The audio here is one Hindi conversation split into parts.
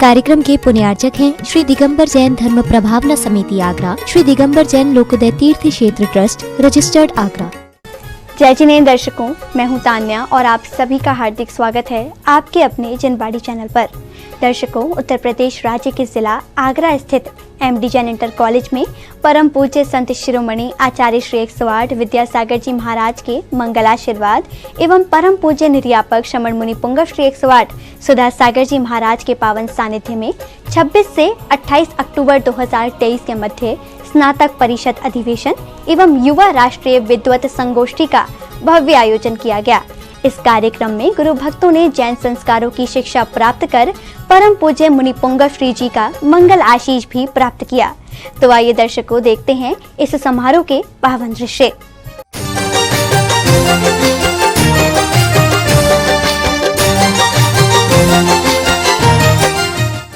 कार्यक्रम के पुण्यार्चक हैं श्री दिगंबर जैन धर्म प्रभावना समिति आगरा, श्री दिगंबर जैन लोकोदय तीर्थ क्षेत्र ट्रस्ट, रजिस्टर्ड आगरा। जय जिनेंद्र दर्शकों, मैं हूं तान्या और आप सभी का हार्दिक स्वागत है आपके अपने जनवाड़ी चैनल पर। दर्शकों, उत्तर प्रदेश राज्य के जिला आगरा स्थित एमडी जैन इंटर कॉलेज में परम पूज्य संत शिरोमणि आचार्य श्री 108 विद्यासागर जी महाराज के मंगलाशीर्वाद एवं परम पूज्य निर्यापक श्रमण मुनि पुंगव श्री 108 सुधा सागर जी महाराज के पावन सानिध्य में 26 से 28 अक्टूबर 2023 के मध्य स्नातक परिषद अधिवेशन एवं युवा राष्ट्रीय विद्वत संगोष्ठी का भव्य आयोजन किया गया। इस कार्यक्रम में गुरु भक्तों ने जैन संस्कारों की शिक्षा प्राप्त कर परम पूज्य मुनि पुंगव श्री जी का मंगल आशीष भी प्राप्त किया। तो आइए दर्शकों, देखते हैं इस समारोह के पावन दृश्य।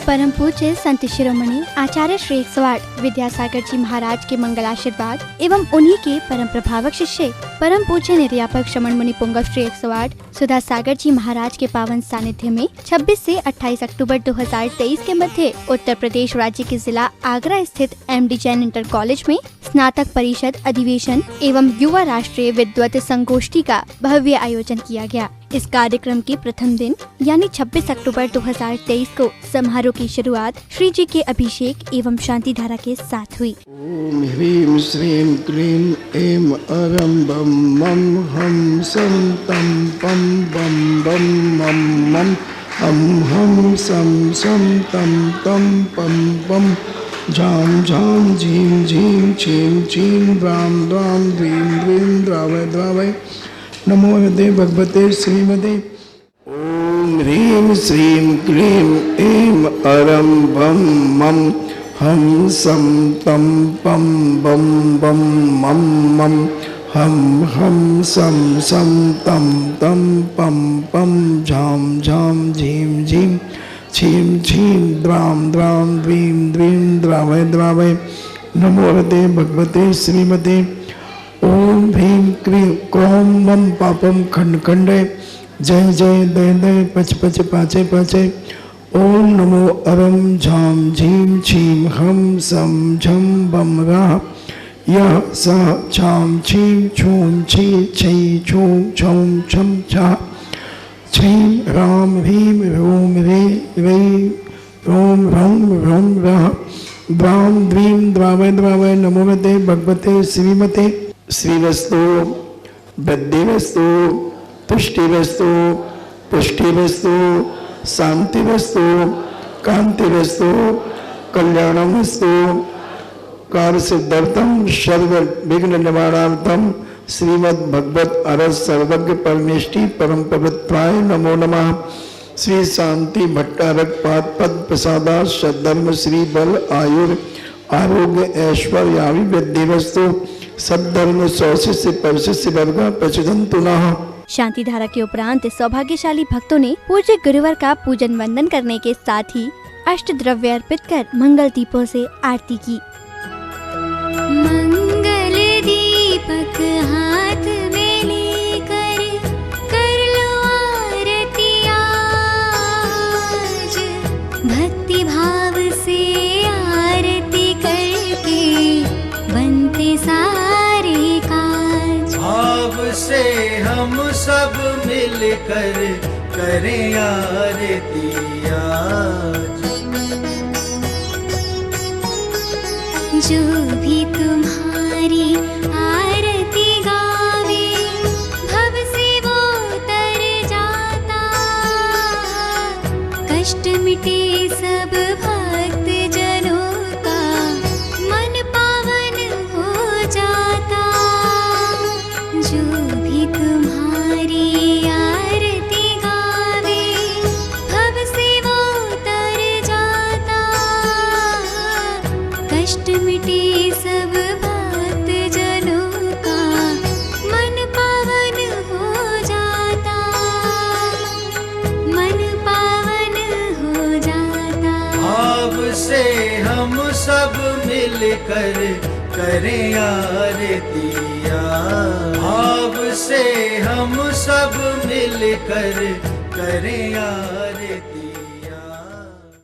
परम पूज्य संत शिरोमणि आचार्य श्री 108 विद्यासागर जी महाराज के मंगलाशीर्वाद एवं उन्हीं के परम प्रभावक शिष्य परम पूज्य निर्यापक श्रमण मुनि पुंगव श्री 108 सुधा सागर जी महाराज के पावन सानिध्य में 26 से 28 अक्टूबर 2023 के मध्य उत्तर प्रदेश राज्य के जिला आगरा स्थित एमडी जैन इंटर कॉलेज में स्नातक परिषद अधिवेशन एवं युवा राष्ट्रीय विद्वत संगोष्ठी का भव्य आयोजन किया गया। इस कार्यक्रम के प्रथम दिन यानी 26 अक्टूबर 2023 को समारोह की शुरुआत श्री जी के अभिषेक एवं शांति धारा के साथ हुई। ओम ह्रीं श्रीं क्लीं ऐं अरं बम मम हम सम तम पम बम बम मम मम हम सम तम तम पम पम झाम झाम झीं झीं छीं छीं द्राम द्राम द्रीं द्रीं द्रावय द्रावय नमो हृदय भगवते श्रीमते। ओम ह्रीं श्रीं क्लीं ऐं अरं बम मम हम सम तम पम बम बम मम मम हम सम तम तम पम पम झाम झाम झीं झीं छीं छीं द्राम द्राम द्रीं द्रीं द्रावय द्रावय नमो हृदय भगवते श्रीमते। ओम भीम क्रीं क्रोम मम पापम खंड खंडे जय जय दय दय पच पच पाचे पाचे। ओम नमो अरम झाम झीम छीम हम सम झम बम राह यह स छाम छीम छूम छी छी छूम छम छम छा छीम राम भीम रोम रे रे रोम रम रम राह द्राम द्रीम द्रावय द्रावय नमो हृदय भगवते श्रीमते। श्रीवस्तु वृद्धिवस्तु तुष्टिवस्तु पुष्टिवस्तु शांतिवस्तु कांतिवस्तु कल्याणमस्तु कार्य सिद्धार्थम सर्व विघ्न निवारणार्थम श्रीमद् भगवत अरस सर्वज्ञ परमेष्टि परम पवित्राय नमो नमः। श्री शांति भट्टारक पाद पद प्रसादा सद्धर्म श्री बल आयुर आरोग्य ऐश्वर्य आयु विद्धिवस्तु सद्धर्म सौशिष्य परिशिष्य वर्ग प्रचुदन्तु नः। शांति धारा के उपरांत सौभाग्यशाली भक्तों ने पूज्य गुरुवर का पूजन वंदन करने के साथ ही अष्ट द्रव्य अर्पित कर मंगल दीपों से आरती की। मंगल दीपक हाथ में लेकर कर लो आरती आज, भक्ति भाव से आरती करके बनते सारे काज। भाव से हम सब मिलकर करें आरती आज। जो भी तुम्हारी आरती गावे भव से वो तर जाता, कष्ट मिटे सब भक्त जनों का मन पावन हो जाता। जो भी तुम्हारी आरती गावे भव से वो तर जाता, कष्ट मिटे सब भक्त जनों का मन पावन हो जाता, मन पावन हो जाता। भाव से हम सब मिलकर करें आरती आज। भाव से हम सब मिलकर करें आरती।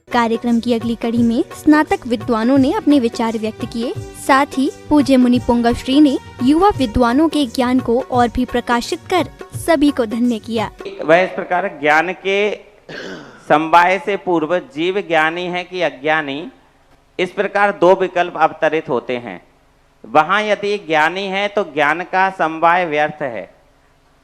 कार्यक्रम की अगली कड़ी में स्नातक विद्वानों ने अपने विचार व्यक्त किए। साथ ही पूज्य मुनि पुंगव श्री ने युवा विद्वानों के ज्ञान को और भी प्रकाशित कर सभी को धन्य किया। वह इस प्रकार ज्ञान के समवाय से पूर्व जीव ज्ञानी है कि अज्ञानी, इस प्रकार दो विकल्प अवतरित होते हैं। वहाँ यदि ज्ञानी है तो ज्ञान का समवाय व्यर्थ है,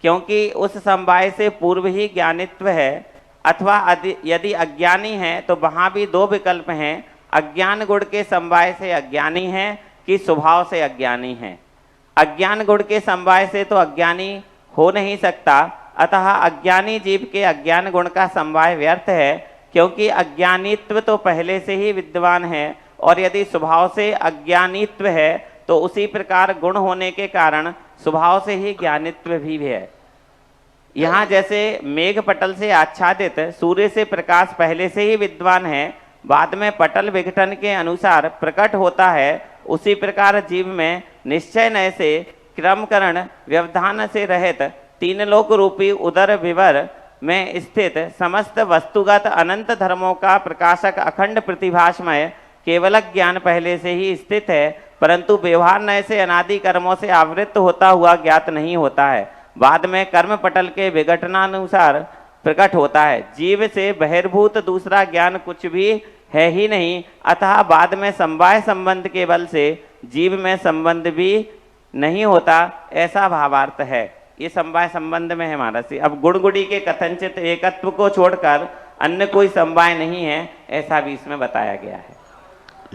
क्योंकि उस समवाय से पूर्व ही ज्ञानित्व है, अथवा यदि अज्ञानी है तो वहाँ भी दो विकल्प हैं, अज्ञान गुण के समवाय से अज्ञानी है कि स्वभाव से अज्ञानी है। अज्ञान गुण के समवाय से तो अज्ञानी हो नहीं सकता, अतः अज्ञानी जीव के अज्ञान गुण का समवाय व्यर्थ है, क्योंकि अज्ञानित्व तो पहले से ही विद्वान है, और यदि स्वभाव से अज्ञानित्व है तो उसी प्रकार गुण होने के कारण स्वभाव से ही ज्ञानित्व भी है। यहाँ जैसे मेघ पटल से आच्छादित सूर्य से प्रकाश पहले से ही विद्वान है, बाद में पटल विघटन के अनुसार प्रकट होता है, उसी प्रकार जीव में निश्चय नय से क्रमकरण व्यवधान से रहित तीन लोक रूपी उदर विवर में स्थित समस्त वस्तुगत अनंत धर्मों का प्रकाशक अखंड प्रतिभासमय केवल ज्ञान पहले से ही स्थित है, परंतु व्यवहार नय से अनादि कर्मों से आवृत्त होता हुआ ज्ञात नहीं होता है, बाद में कर्म पटल के विघटनानुसार प्रकट होता है। जीव से बहिर्भूत दूसरा ज्ञान कुछ भी है ही नहीं, अतः बाद में समवाय संबंध के बल से जीव में संबंध भी नहीं होता, ऐसा भावार्थ है। ये समवाय संबंध में है महाराज जी। अब गुणगुड़ी के कथनचित एकत्व को छोड़कर अन्य कोई समवाय नहीं है, ऐसा भी इसमें बताया गया है।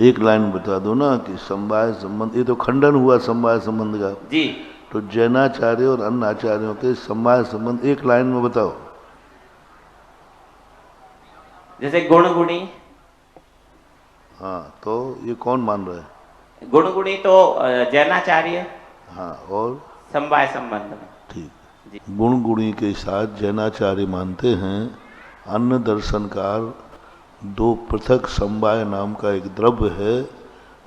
एक लाइन बता दो ना कि समवाय संबंध, ये तो खंडन हुआ समवाय संबंध का जी, तो जैनाचार्य और अन्य आचार्यों के समवाय संबंध एक लाइन में बताओ। जैसे गुणगुणी, हाँ, तो ये कौन मान रहा है? गुणगुणी तो जैनाचार्य, हाँ, और समवाय संबंध में ठीक। गुण गुणी के साथ जैनाचार्य मानते हैं अन्य दर्शनकार दो पृथक समवाय नाम का एक द्रव्य है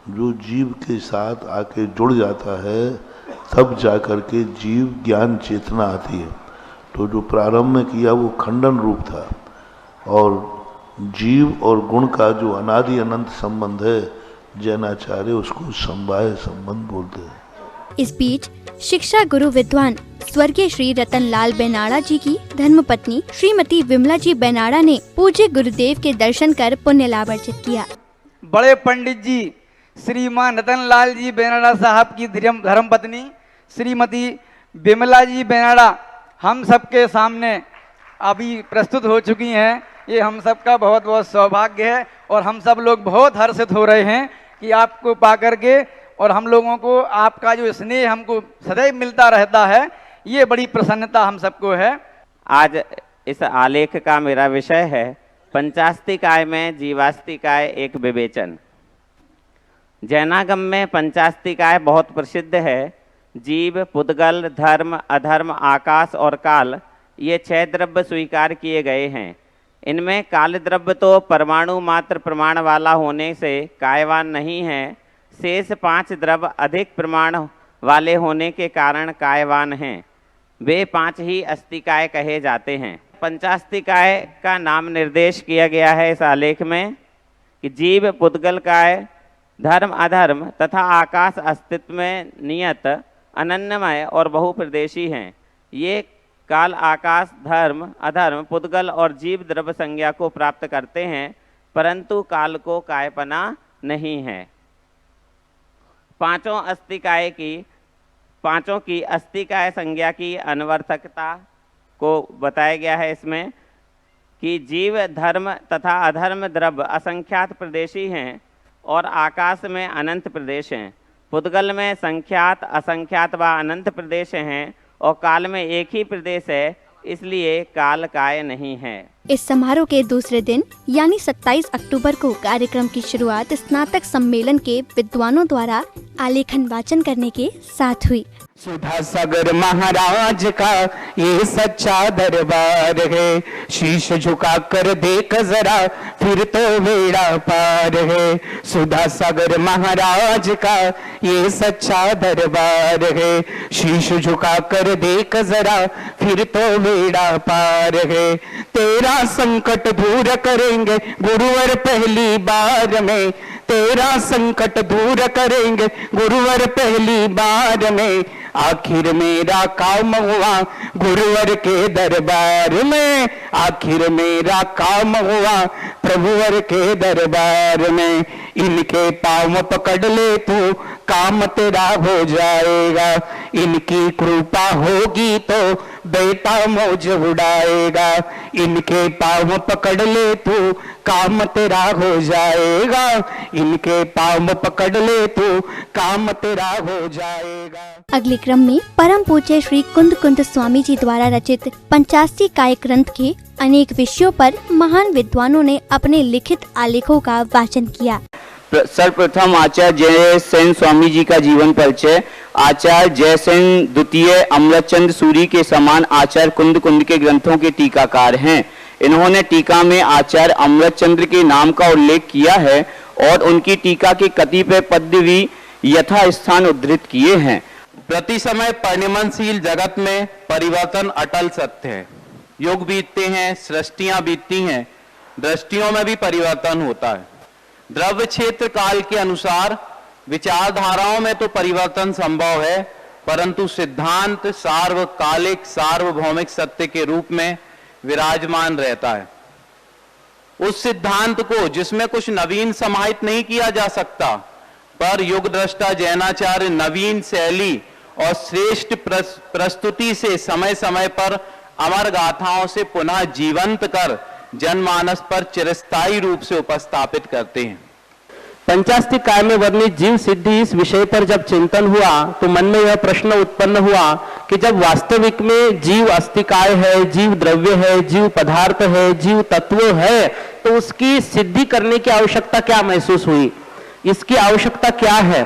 जो जीव के साथ आके जुड़ जाता है, तब जाकर के जीव ज्ञान चेतना आती है। तो जो प्रारंभ में किया वो खंडन रूप था, और जीव और गुण का जो अनादि अनंत संबंध है जैनाचार्य उसको समवाय संबंध बोलते हैं। इस बीच शिक्षा गुरु विद्वान स्वर्गीय श्री रतनलाल बेनाड़ा जी की धर्मपत्नी श्रीमती विमला जी बेनाड़ा ने पूज्य गुरुदेव के दर्शन कर पुण्य लाभ अर्जित किया। बड़े पंडित जी श्रीमान रतनलाल जी बेनाड़ा साहब की धर्मपत्नी श्रीमती विमला जी बेनाड़ा हम सबके सामने अभी प्रस्तुत हो चुकी हैं। ये हम सबका बहुत बहुत सौभाग्य है, और हम सब लोग बहुत हर्षित हो रहे हैं कि आपको पाकर के, और हम लोगों को आपका जो स्नेह हमको सदैव मिलता रहता है, ये बड़ी प्रसन्नता हम सबको है। आज इस आलेख का मेरा विषय है पंचास्तिकाय में जीवास्तिकाय एक विवेचन। जैनागम में पंचास्तिकाय बहुत प्रसिद्ध है। जीव, पुद्गल, धर्म, अधर्म, आकाश और काल, ये 6 द्रव्य स्वीकार किए गए हैं। इनमें काल द्रव्य तो परमाणु मात्र प्रमाण वाला होने से कायवान नहीं है, शेष 5 द्रव्य अधिक प्रमाण वाले होने के कारण कायवान हैं। वे 5 ही अस्तिकाय कहे जाते हैं। पंचास्तिकाय का नाम निर्देश किया गया है इस आलेख में कि जीव, पुद्गल काय, धर्म, अधर्म तथा आकाश अस्तित्व में नियत, अनन्यमय और बहुप्रदेशी हैं। ये काल, आकाश, धर्म, अधर्म, पुद्गल और जीव द्रव्य संज्ञा को प्राप्त करते हैं, परंतु काल को कायपना नहीं है। पांचों की अस्तिकाय संज्ञा की अनवर्थकता को बताया गया है इसमें कि जीव, धर्म तथा अधर्म द्रव्य असंख्यात प्रदेशी हैं और आकाश में अनंत प्रदेश हैं। पुद्गल में संख्यात, असंख्यात व अनंत प्रदेश हैं और काल में एक ही प्रदेश है, इसलिए काल काय नहीं है। इस समारोह के दूसरे दिन यानी 27 अक्टूबर को कार्यक्रम की शुरुआत स्नातक सम्मेलन के विद्वानों द्वारा आलेखन वाचन करने के साथ हुई। सुधा सागर महाराज का ये सच्चा दरबार है, शीश झुका कर देख जरा फिर तो बेड़ा पार है। सुधा सागर महाराज का ये सच्चा दरबार है, शीश झुका कर देख जरा फिर तो बेड़ा पार है। तेरा तेरा संकट दूर करेंगे गुरुवर पहली बार में, तेरा संकट दूर करेंगे गुरुवर पहली बार में। आखिर मेरा काम हुआ गुरुवर के दरबार में, आखिर मेरा काम हुआ प्रभुवर के दरबार में। इनके पाँव पकड़ ले तू काम तेरा हो जाएगा, इनकी कृपा होगी तो बेटा मौज उड़ाएगा। इनके पाँव पकड़ ले तू काम तेरा हो जाएगा, इनके पाँव पकड़ ले तू काम तेरा हो जाएगा। अगले क्रम में परम पूज्य श्री कुंद कुंद स्वामी जी द्वारा रचित 85 काय ग्रंथ के अनेक विषयों पर महान विद्वानों ने अपने लिखित आलेखों का वाचन किया। सर्वप्रथम आचार्य जयसेन स्वामी जी का जीवन परिचय। आचार्य जयसेन द्वितीय अमृतचंद सूरी के समान आचार्य कुंद कुंद के ग्रंथों के टीकाकार हैं। इन्होंने टीका में आचार्य अमृतचंद्र के नाम का उल्लेख किया है और उनकी टीका के कतिपय पद्य भी यथा स्थान उद्धृत किए हैं। प्रति समय परिणमनशील जगत में परिवर्तन अटल सत्य है। युग बीतते हैं, सृष्टियां बीतती हैं, दृष्टियों में भी परिवर्तन होता है। द्रव्य क्षेत्र काल के अनुसार विचारधाराओं में तो परिवर्तन संभव है, परंतु सिद्धांत सार्वकालिक सार्वभौमिक सत्य के रूप में विराजमान रहता है। उस सिद्धांत को जिसमें कुछ नवीन समाहित नहीं किया जा सकता, पर युग दृष्टा जैनाचार्य नवीन शैली और श्रेष्ठ प्रस्तुति से समय समय पर अमर गाथाओं से पुनः जीवंत कर जनमानस पर चिरस्थायी रूप से उपस्थापित करते हैं। 85 काय में वर्णित जीव सिद्धि इस विषय पर जब चिंतन हुआ तो मन में यह प्रश्न उत्पन्न हुआ कि जब वास्तविक में जीव अस्तिकाय है, जीव द्रव्य है, जीव पदार्थ है, जीव तत्व है, तो उसकी सिद्धि करने की आवश्यकता क्या महसूस हुई, इसकी आवश्यकता क्या है?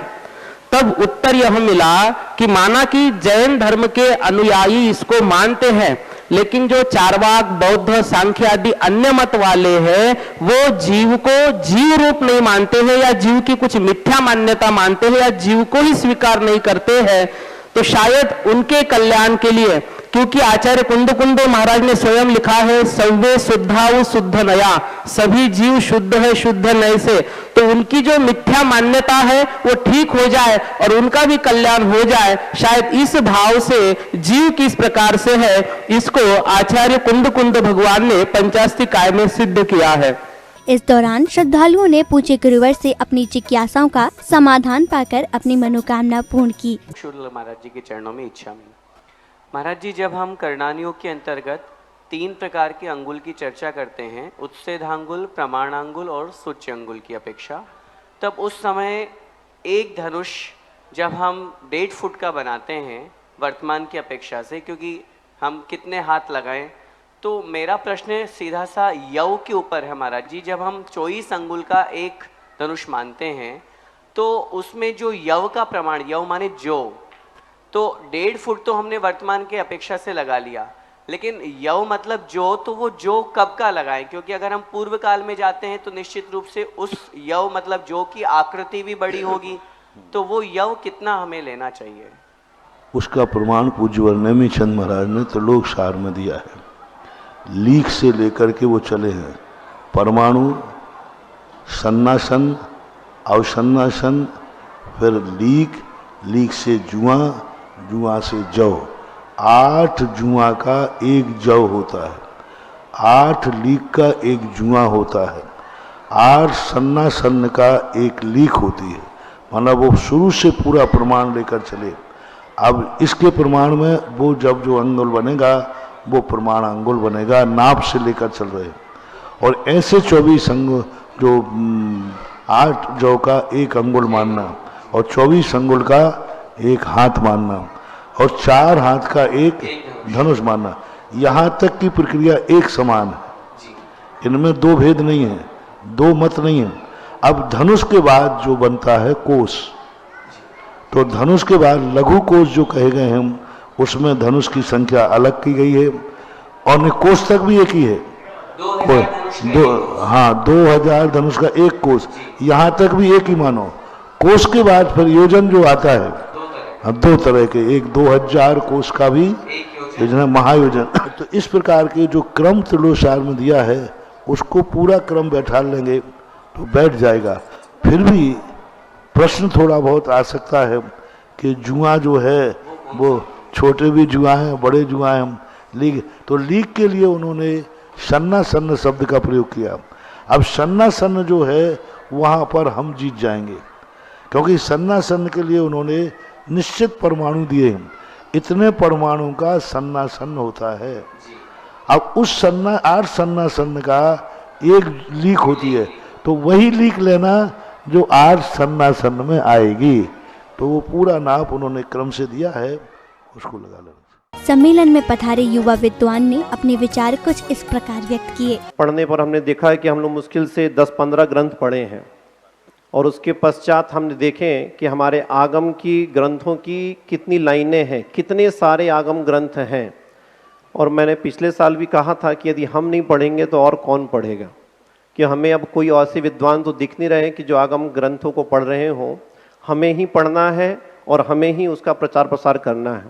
तब उत्तर यह मिला कि माना कि जैन धर्म के अनुयायी इसको मानते हैं, लेकिन जो चारवाक, बौद्ध, सांख्य आदि अन्य मत वाले हैं वो जीव को जीव रूप नहीं मानते हैं या जीव की कुछ मिथ्या मान्यता मानते हैं या जीव को ही स्वीकार नहीं करते हैं। तो शायद उनके कल्याण के लिए, क्योंकि आचार्य कुंद कुंद महाराज ने स्वयं लिखा है सर्वे शुद्धाउ शुद्ध नया, सभी जीव शुद्ध है शुद्ध नए से, तो उनकी जो मिथ्या मान्यता है वो ठीक हो जाए और उनका भी कल्याण हो जाए। शायद इस भाव से जीव किस प्रकार से है इसको आचार्य कुंद कुंद भगवान ने 85 काय में सिद्ध किया है। इस दौरान श्रद्धालुओं ने पूज्य गुरुवर से अपनी जिज्ञासाओं का समाधान पाकर अपनी मनोकामना पूर्ण की। शुक्ल महाराज जी के चरणों में इच्छा में महाराज जी, जब हम करणानियोग के अंतर्गत 3 प्रकार के अंगुल की चर्चा करते हैं, उत्सेधांगुल, प्रमाणांगुल और सूच्य अंगुल की अपेक्षा, तब उस समय एक धनुष जब हम 1.5 फुट का बनाते हैं वर्तमान की अपेक्षा से, क्योंकि हम कितने हाथ लगाएं, तो मेरा प्रश्न सीधा सा यव के ऊपर है महाराज जी। जब हम 24 अंगुल का एक धनुष मानते हैं तो उसमें जो यव का प्रमाण, यव माने जो, तो 1.5 फुट तो हमने वर्तमान के अपेक्षा से लगा लिया, लेकिन यव मतलब जो, तो वो जो कब का लगाएं? क्योंकि अगर हम पूर्व काल में जाते हैं तो निश्चित रूप से उस यव मतलब जो की आकृति भी बड़ी होगी, तो वो यव कितना हमें लेना चाहिए? उसका प्रमाण पूज्य वर्णेमी चंद महाराज ने त्रिलोक सार में दिया है। लीक से लेकर के वो चले हैं परमाणु, सन्नासन, अवसन्नासन, फिर लीक, लीक से जुआ, जुआ से जौ। 8 जुआ का एक जौ होता है, 8 लीक का एक जुआ होता है, 8 सन्नासन का एक लीक होती है। मतलब वो शुरू से पूरा प्रमाण लेकर चले। अब इसके प्रमाण में वो जब जो अंगुल बनेगा वो प्रमाण अंगुल बनेगा, नाप से लेकर चल रहे। और ऐसे 24 अंगुल, जो 8 जौ का एक अंगुल मानना और 24 अंगुल का एक हाथ मानना और 4 हाथ का एक धनुष मानना, यहाँ तक की प्रक्रिया एक समान है, इनमें 2 भेद नहीं है, 2 मत नहीं है। अब धनुष के बाद जो बनता है कोष, तो धनुष के बाद लघु कोष जो कहे गए हैं उसमें धनुष की संख्या अलग की गई है और कोष तक भी एक ही है। 2000 धनुष का एक कोष, यहाँ तक भी एक ही मानो। कोष के बाद फिर योजन जो आता है, 2 तरह के, एक 2000 कोष का भी योजना महायोजन। तो इस प्रकार के जो क्रम त्रिलोकसार में दिया है उसको पूरा क्रम बैठा लेंगे तो बैठ जाएगा। फिर भी प्रश्न थोड़ा बहुत आ सकता है कि जुआ जो है वो छोटे भी जुआ हैं, बड़े जुआ हैं, लीग। तो लीग के लिए उन्होंने सन्ना सन्न शब्द का प्रयोग किया। अब सन्ना सन्न जो है वहाँ पर हम जीत जाएंगे, क्योंकि सन्ना सन्न के लिए उन्होंने निश्चित परमाणु दिए हैं। इतने परमाणु का सन्ना सन्न होता है। अब उस सन्ना 8 सन्ना सन्न का एक लीक होती है, तो वही लीक लेना जो 8 सन्ना सन्न में आएगी। तो वो पूरा नाप उन्होंने क्रम से दिया है, उसको लगा लेना। सम्मेलन में पधारे युवा विद्वान ने अपने विचार कुछ इस प्रकार व्यक्त किए। पढ़ने पर हमने देखा है कि हम लोग मुश्किल से 10-15 ग्रंथ पढ़े हैं, और उसके पश्चात हमने देखें कि हमारे आगम की ग्रंथों की कितनी लाइनें हैं, कितने सारे आगम ग्रंथ हैं। और मैंने पिछले साल भी कहा था कि यदि हम नहीं पढ़ेंगे तो और कौन पढ़ेगा, कि हमें अब कोई ऐसे विद्वान तो दिख नहीं रहे कि जो आगम ग्रंथों को पढ़ रहे हों। हमें ही पढ़ना है और हमें ही उसका प्रचार प्रसार करना है।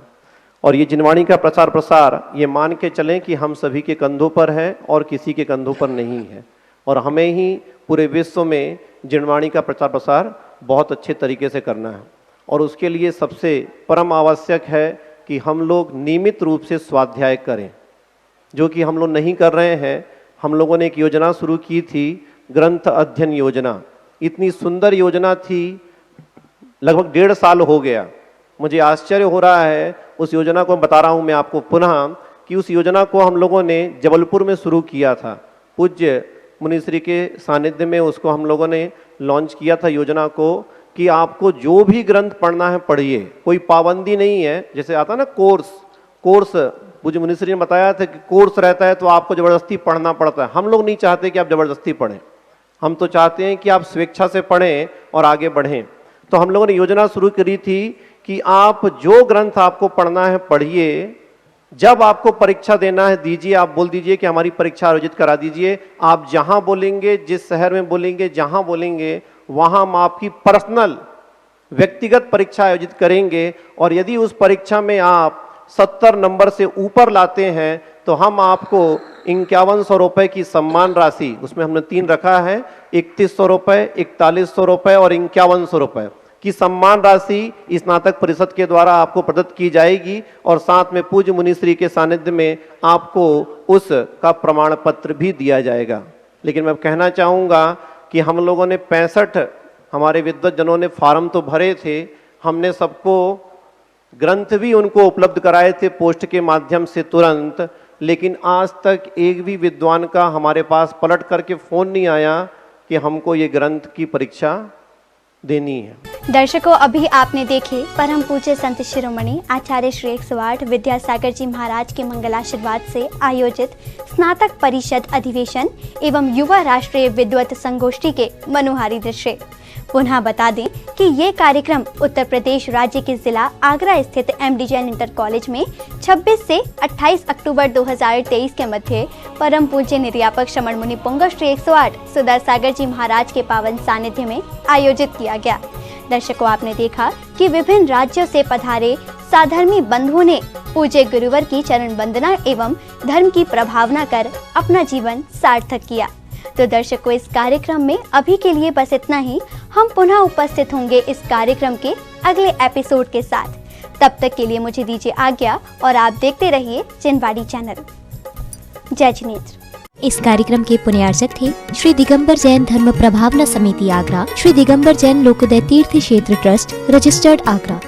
और ये जिनवाणी का प्रचार प्रसार ये मान के चलें कि हम सभी के कंधों पर है और किसी के कंधों पर नहीं है, और हमें ही पूरे विश्व में जिनवाणी का प्रचार प्रसार बहुत अच्छे तरीके से करना है। और उसके लिए सबसे परम आवश्यक है कि हम लोग नियमित रूप से स्वाध्याय करें, जो कि हम लोग नहीं कर रहे हैं। हम लोगों ने एक योजना शुरू की थी, ग्रंथ अध्ययन योजना। इतनी सुंदर योजना थी, लगभग 1.5 साल हो गया। मुझे आश्चर्य हो रहा है, उस योजना को बता रहा हूँ मैं आपको पुनः, कि उस योजना को हम लोगों ने जबलपुर में शुरू किया था। पूज्य मुनिश्री के सानिध्य में उसको हम लोगों ने लॉन्च किया था योजना को, कि आपको जो भी ग्रंथ पढ़ना है पढ़िए, कोई पाबंदी नहीं है। जैसे आता ना कोर्स पूज्य मुनिश्री ने बताया था कि कोर्स रहता है तो आपको ज़बरदस्ती पढ़ना पड़ता है। हम लोग नहीं चाहते कि आप ज़बरदस्ती पढ़ें, हम तो चाहते हैं कि आप स्वेच्छा से पढ़ें और आगे बढ़ें। तो हम लोगों ने योजना शुरू करी थी कि आप जो ग्रंथ आपको पढ़ना है पढ़िए, जब आपको परीक्षा देना है दीजिए, आप बोल दीजिए कि हमारी परीक्षा आयोजित करा दीजिए। आप जहां बोलेंगे, जिस शहर में बोलेंगे, जहां बोलेंगे, वहां हम आपकी पर्सनल व्यक्तिगत परीक्षा आयोजित करेंगे। और यदि उस परीक्षा में आप 70 नंबर से ऊपर लाते हैं तो हम आपको 5100 रुपये की सम्मान राशि, उसमें हमने 3 रखा है, 3100 रुपये, 4100 रुपये और 5100 रुपये की सम्मान राशि स्नातक परिषद के द्वारा आपको प्रदत्त की जाएगी। और साथ में पूज्य मुनिश्री के सानिध्य में आपको उसका प्रमाण पत्र भी दिया जाएगा। लेकिन मैं कहना चाहूँगा कि हम लोगों ने 65 हमारे विद्वज्जनों ने फार्म तो भरे थे, हमने सबको ग्रंथ भी उनको उपलब्ध कराए थे पोस्ट के माध्यम से तुरंत। लेकिन आज तक एक भी विद्वान का हमारे पास पलट करके फ़ोन नहीं आया कि हमको ये ग्रंथ की परीक्षा देनी है। दर्शकों, अभी आपने देखे परम पूज्य संत शिरोमणि आचार्य श्री 108 विद्यासागर जी महाराज के मंगलाशीर्वाद से आयोजित स्नातक परिषद अधिवेशन एवं युवा राष्ट्रीय विद्वत संगोष्ठी के मनोहारी दृश्य। पुनः बता दें कि ये कार्यक्रम उत्तर प्रदेश राज्य के जिला आगरा स्थित एमडी जैन इंटर कॉलेज में 26 से 28 अक्टूबर 2023 के मध्य परम पूज्य निर्यापक श्रमण मुनि पुंगव श्री 108 सुधासागर जी महाराज के पावन सानिध्य में आयोजित किया गया। दर्शकों, आपने देखा कि विभिन्न राज्यों से पधारे साधर्मी बंधुओं ने पूज्य गुरुवर की चरण वंदना एवं धर्म की प्रभावना कर अपना जीवन सार्थक किया। तो दर्शकों, इस कार्यक्रम में अभी के लिए बस इतना ही। हम पुनः उपस्थित होंगे इस कार्यक्रम के अगले एपिसोड के साथ। तब तक के लिए मुझे दीजिए आज्ञा और आप देखते रहिए जिनवाड़ी चैनल। जय जिनेन्द्र। इस कार्यक्रम के पुण्यार्चक थे श्री दिगंबर जैन धर्म प्रभावना समिति आगरा, श्री दिगंबर जैन लोकोदय तीर्थ क्षेत्र ट्रस्ट, रजिस्टर्ड आगरा।